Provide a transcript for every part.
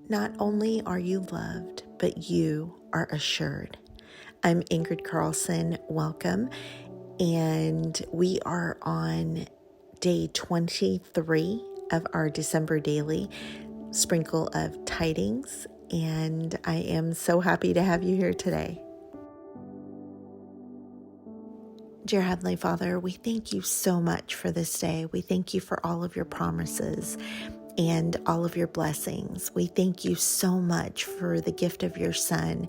Not only are you loved, but you are assured. I'm Ingrid Carlsen. Welcome. And we are on day 23 of our December daily sprinkle of Tidings. And I am so happy to have you here today. Dear Heavenly Father, we thank you so much for this day. We thank you for all of your promises and all of your blessings. We thank you so much for the gift of your Son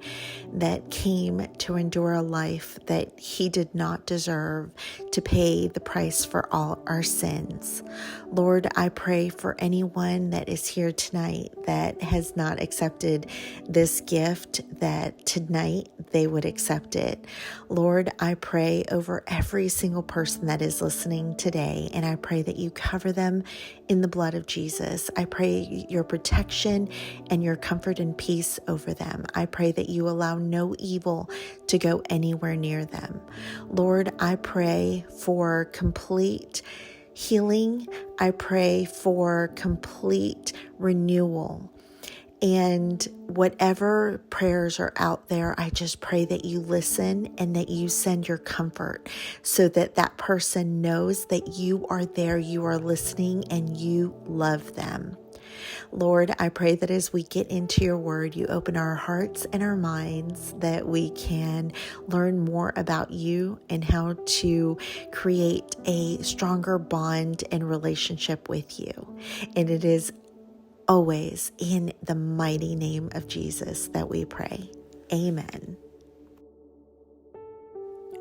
that came to endure a life that he did not deserve, to pay the price for all our sins. Lord, I pray for anyone that is here tonight that has not accepted this gift, that tonight they would accept it. Lord, I pray over every single person that is listening today, and I pray that you cover them in the blood of Jesus. I pray your protection and your comfort and peace over them. I pray that you allow no evil to go anywhere near them. Lord, I pray for complete healing. I pray for complete renewal. And whatever prayers are out there, I just pray that you listen and that you send your comfort so that that person knows that you are there, you are listening, and you love them. Lord, I pray that as we get into your word, you open our hearts and our minds, that we can learn more about you and how to create a stronger bond and relationship with you. And it is always in the mighty name of Jesus that we pray. Amen.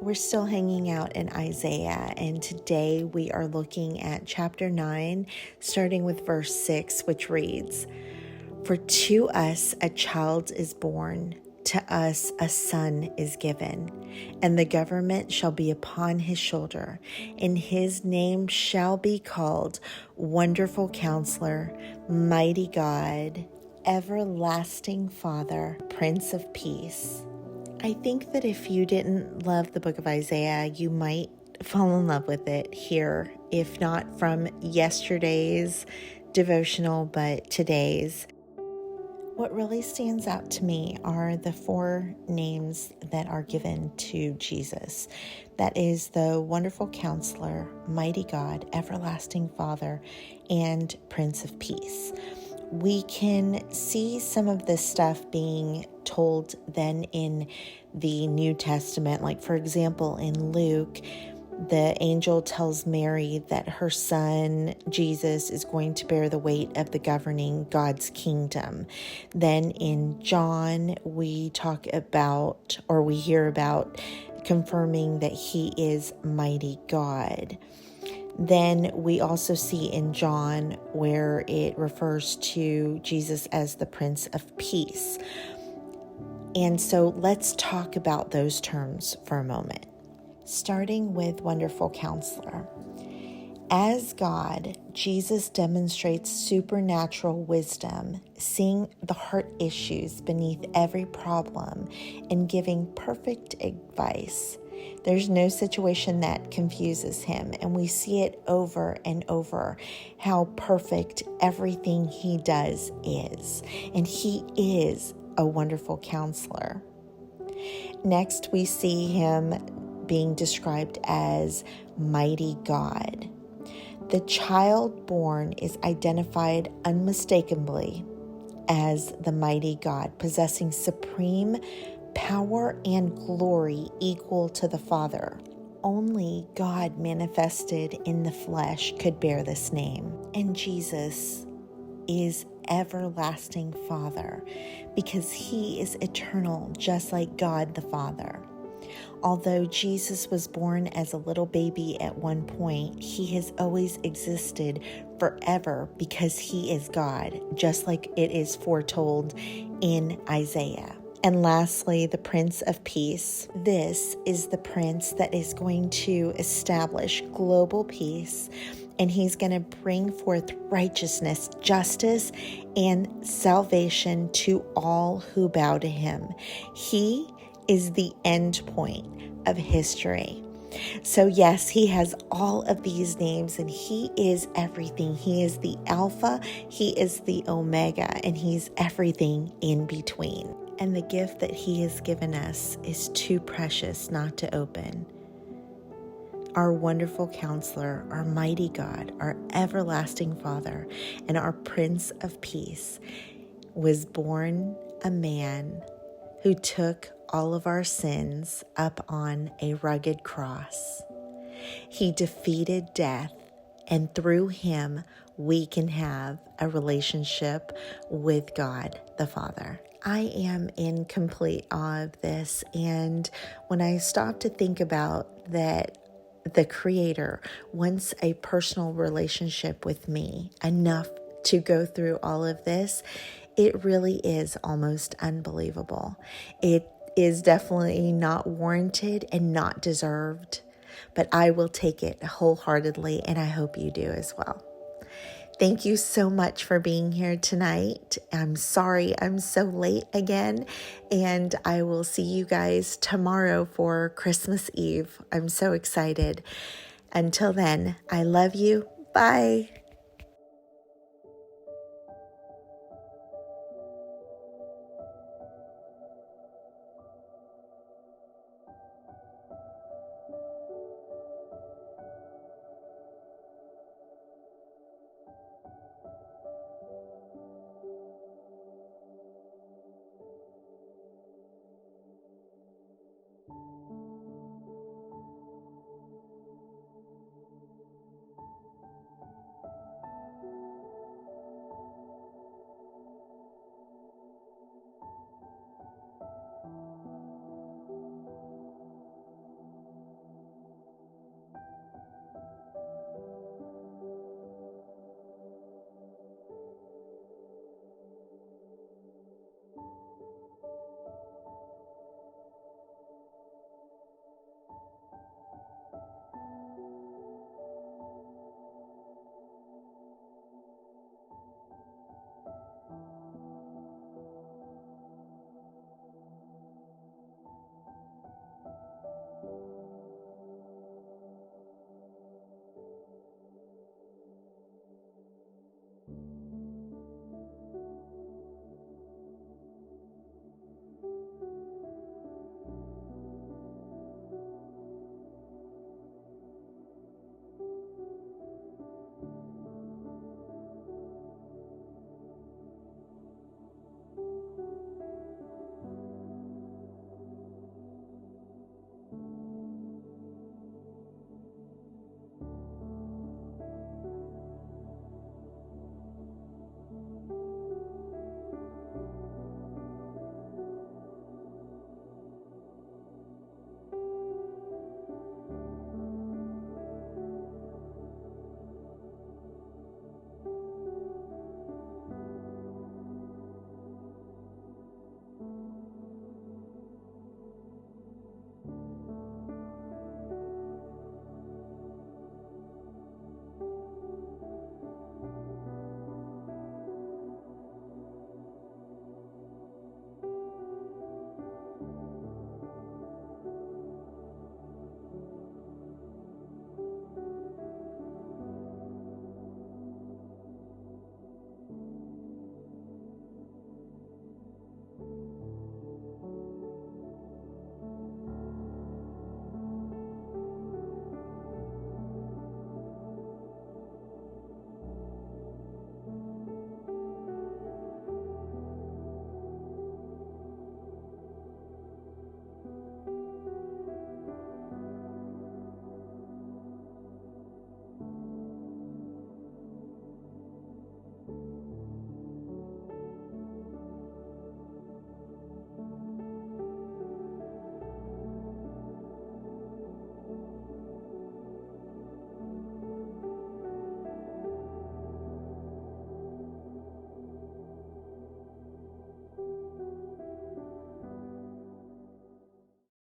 We're still hanging out in Isaiah, and today we are looking at chapter 9, starting with verse 6, which reads, "For to us a child is born, to us a son is given, and the government shall be upon his shoulder, and his name shall be called Wonderful Counselor, Mighty God, Everlasting Father, Prince of Peace." I think that if you didn't love the book of Isaiah, you might fall in love with it here, if not from yesterday's devotional, but today's. What really stands out to me are the 4 names that are given to Jesus. That is the Wonderful Counselor, Mighty God, Everlasting Father, and Prince of Peace. We can see some of this stuff being told then in the New Testament. Like, for example, in Luke, the angel tells Mary that her son, Jesus, is going to bear the weight of the governing God's kingdom. Then in John, we hear about confirming that he is mighty God. Then we also see in John where it refers to Jesus as the Prince of Peace. And so let's talk about those terms for a moment. Starting with Wonderful Counselor. As God, Jesus demonstrates supernatural wisdom, seeing the heart issues beneath every problem and giving perfect advice. There's no situation that confuses him, and we see it over and over, how perfect everything he does is. And he is a wonderful counselor. Next, we see him being described as Mighty God. The child born is identified unmistakably as the Mighty God, possessing supreme power and glory equal to the Father. Only God manifested in the flesh could bear this name. And Jesus is Everlasting Father because he is eternal, just like God the Father. Although Jesus was born as a little baby at one point, he has always existed forever because he is God, just like it is foretold in Isaiah. And lastly, the Prince of Peace. This is the prince that is going to establish global peace, and he's going to bring forth righteousness, justice, and salvation to all who bow to him. He is the end point of history. So yes, he has all of these names and he is everything. He is the Alpha, he is the Omega, and he's everything in between. And the gift that he has given us is too precious not to open. Our wonderful counselor, our mighty God, our everlasting Father, and our Prince of Peace was born a man who took all of our sins up on a rugged cross. He defeated death, and through him, we can have a relationship with God the Father. I am in complete awe of this, and when I stop to think about that, the Creator wants a personal relationship with me enough to go through all of this, it really is almost unbelievable. It is definitely not warranted and not deserved, but I will take it wholeheartedly, and I hope you do as well. Thank you so much for being here tonight. I'm sorry I'm so late again, and I will see you guys tomorrow for Christmas Eve. I'm so excited. Until then, I love you. Bye.